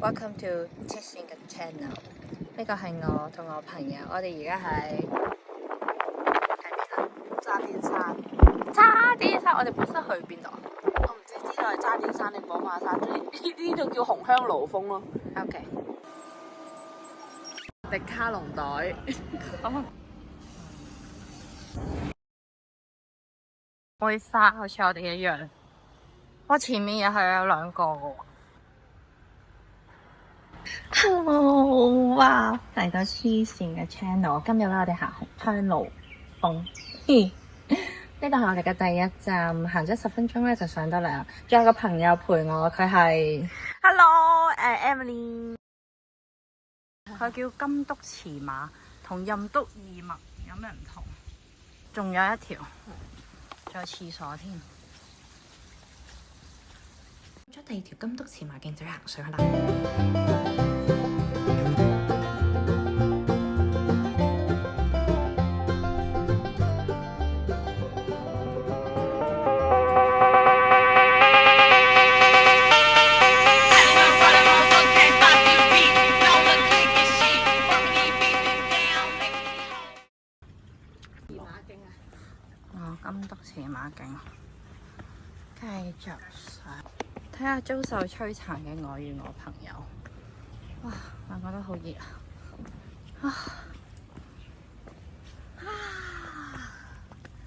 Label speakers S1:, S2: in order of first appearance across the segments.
S1: Welcome to 七線嘅 channel。呢個係我同我朋友，我哋而家喺
S2: 渣甸山。
S1: 渣甸山。我哋本身去邊度？
S2: 我唔知道係渣甸山定寶馬山，呢度叫紅香爐峰咯。
S1: OK。
S2: 迪卡龍袋。
S1: 杯沙好似我哋一樣。我前面又係有兩個嘅喎。Hello，哇！嚟到黐線嘅 channel，今日咧我哋行紅香爐峰。呢度係我哋嘅第一站，行咗10分鐘咧就上得嚟啦。仲有個朋友陪我，佢係
S2: Hello，Emily。
S1: 佢叫金督馳馬，同任督二脈有咩唔同？仲有一條，仲有廁所添。
S3: 咗第二條金督馳馬徑就要行上去啦。金督馳馬徑，繼續上，睇下遭受摧殘嘅我與我朋友。哇，我覺得好熱啊！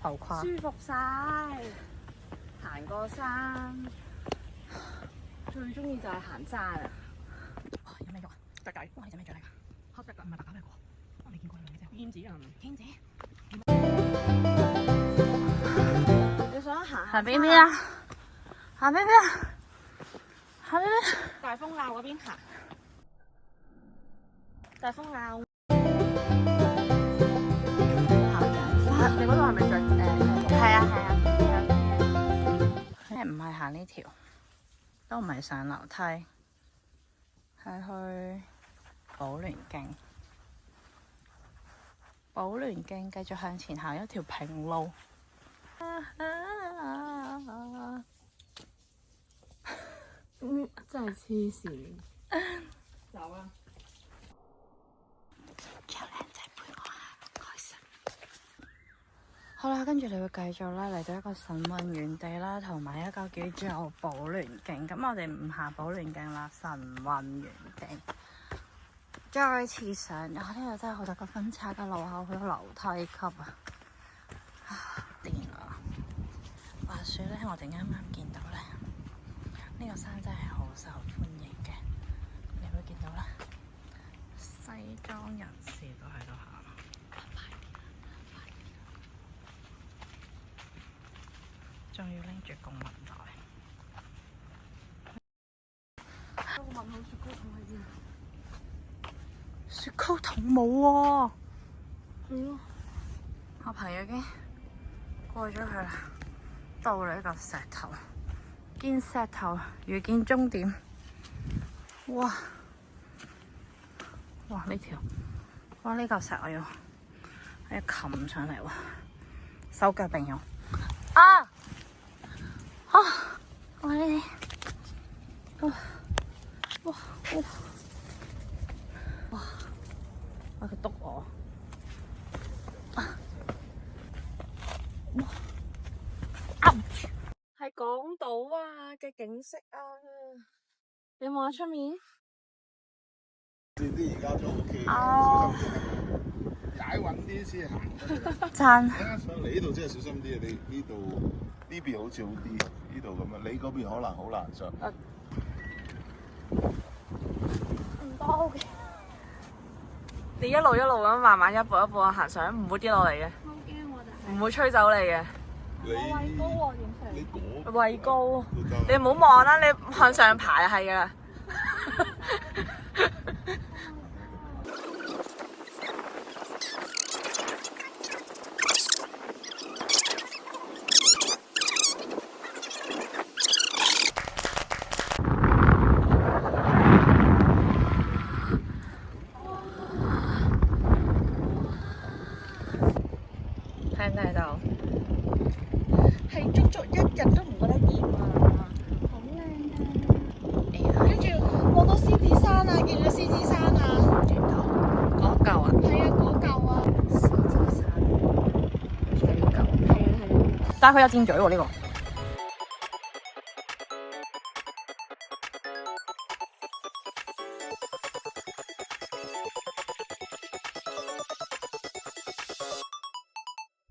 S3: 浮誇，
S2: 舒服晒，行過山，最中意就係行山啊！
S3: 有咩肉啊？
S2: 特雞，
S3: 哇！呢隻咩雀嚟㗎？黑色㗎，唔係白鴿咩喎？我未見過呢隻。
S2: 燕子啊！
S3: 鷹子。
S2: 你想行
S1: 行邊邊啊？行邊邊啊？行邊邊？
S2: 大風坳嗰邊行。大風坳。你嗰度係咪最
S1: 係啊。唔係行呢條，都唔係上樓梯，係去寶蓮徑。寶蓮徑繼續向前行一條平路。
S2: 真係黐線。走啦！
S1: 有靚仔陪我行，開心。好啦，跟住你會繼續啦，嚟到一個晨運園地啦，同埋一個叫做寶蓮徑。咁我哋唔行寶蓮徑啦，晨運園徑。再次上，呢度真係好大個分叉嘅路口，好多樓梯級啊！癲啊！話説咧，我哋啱啱見到咧，呢個山真係好受歡迎嘅。你會見到啦，西裝人士都喺度行。仲要拎住公文袋。
S2: 我問好雪糕筒喺邊？
S1: 雪糕筒冇喎。
S2: 係咯。
S1: 我朋友已經過咗去啦，到咗一個石頭，見石頭遇見終點。哇！哇呢條，哇呢嚿石我要擒上嚟喎，手腳並用。啊！哇呢啲，哇！佢篤我。
S2: 係港島啊嘅景色啊！你望下出面。
S4: 啲而家就 OK
S1: 哦。
S4: 踩穩啲先行。
S1: 讚。
S4: 上嚟呢度真係小心啲啊！你呢度呢邊好似好啲，呢度咁樣，你嗰邊可能好難上。
S2: 唔多嘅。你一路咁慢慢一步一步行上，唔會跌落嚟嘅。
S5: 好驚我哋。
S2: 唔會吹走你嘅。
S4: 你
S5: 畏高喎，點算？
S4: 你嗰
S2: 畏高，
S4: 你
S2: 你唔好望啦，你向上爬係噶。
S1: 睇唔睇到？
S2: 係足足1日都唔覺得厭啊！
S5: 好靚啊！
S1: 但係佢有箭嘴喎呢個。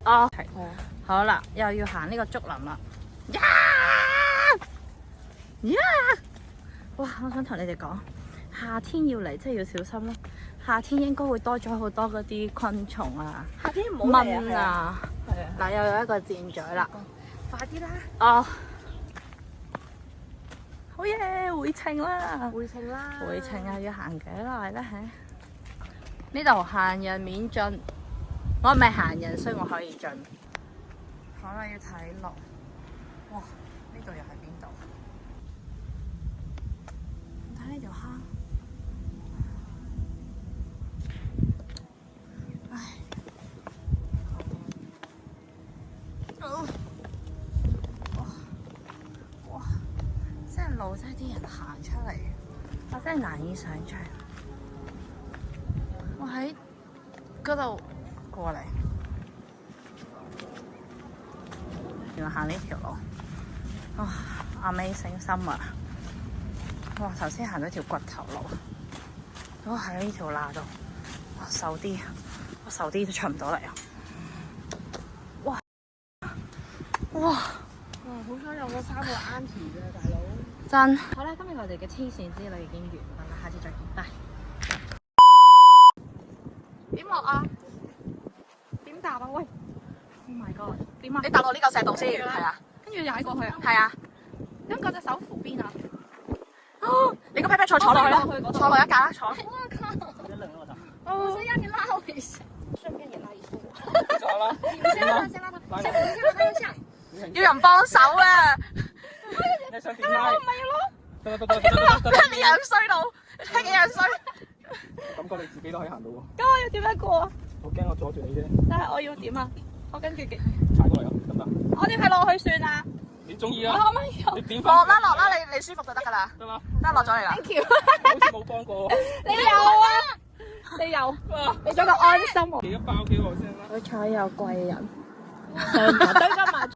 S1: 哦，係，好啦，又要行呢個竹林啦。呀！哇！我想同你哋講，夏天要嚟真係要小心咯。夏天應該會多咗好多嗰啲昆蟲啊，
S2: 夏天唔好嚟
S1: 蚊啊。
S2: 係啊，
S1: 嗱，又有一個箭嘴啦。
S2: 快啲啦！
S1: 哦，好嘢，回程啦！
S2: 回程啦！
S1: 回程又要行幾耐咧？呢度行人免進，我唔係行人，所以我可以進。好啦，要睇路。哇！呢度又係邊度？睇呢條坑。唉。哇！真係路真係啲人行出嚟，我真係難以想像。我喺嗰度過嚟，原來行呢條路，哇 ！Amazing summer，哇！頭先行咗條骨頭路，都喺呢條罅度，哇！瘦啲，我瘦啲都出唔到嚟啊！哇！哇！
S2: 哇！好彩有嗰3個 auntie 啫，大佬。
S1: 真
S3: 好啦，今日我哋嘅黐線之旅已經完畢啦，下次再見，拜。
S2: 點落啊？點搭啊？喂
S3: Oh my god！點啊？
S2: 你搭落呢嚿石度先，係啊，
S3: 跟住踩過去啊？
S2: 係啊。
S3: 咁嗰隻手扶邊啊？
S2: 你個 pat pat 坐落去啦，
S3: 我可以落去嗰度
S2: 坐落一格啦，坐。
S3: 我先讓你拉我一下，順便也拉一下我。
S4: 走啦！
S3: 先拉他，先拉他，先扶一下，他又下。
S2: 要人幫手啊！
S4: 你想點拉？得，
S2: 你樣衰到，你睇幾樣衰。
S6: 感覺你自己都可以行到喎。
S3: 咁我要點樣過啊？
S6: 我驚我阻住你啫。
S3: 但係我要點啊？我跟住
S6: 踩過嚟啊，得唔得？
S3: 我點係落去算啊？
S6: 你中意
S3: 我
S6: 啊？
S3: 可唔可以？
S6: 你點翻？
S2: 落啦，你舒服就得㗎啦。
S6: 得啦，
S2: 得落咗嚟啦。
S3: Thank you。
S6: 好似冇幫過喎。
S3: 你有啊？你有？俾咗個安心我。
S6: 寄一包俾我先啦。
S3: 好彩有貴人，上台堆加埋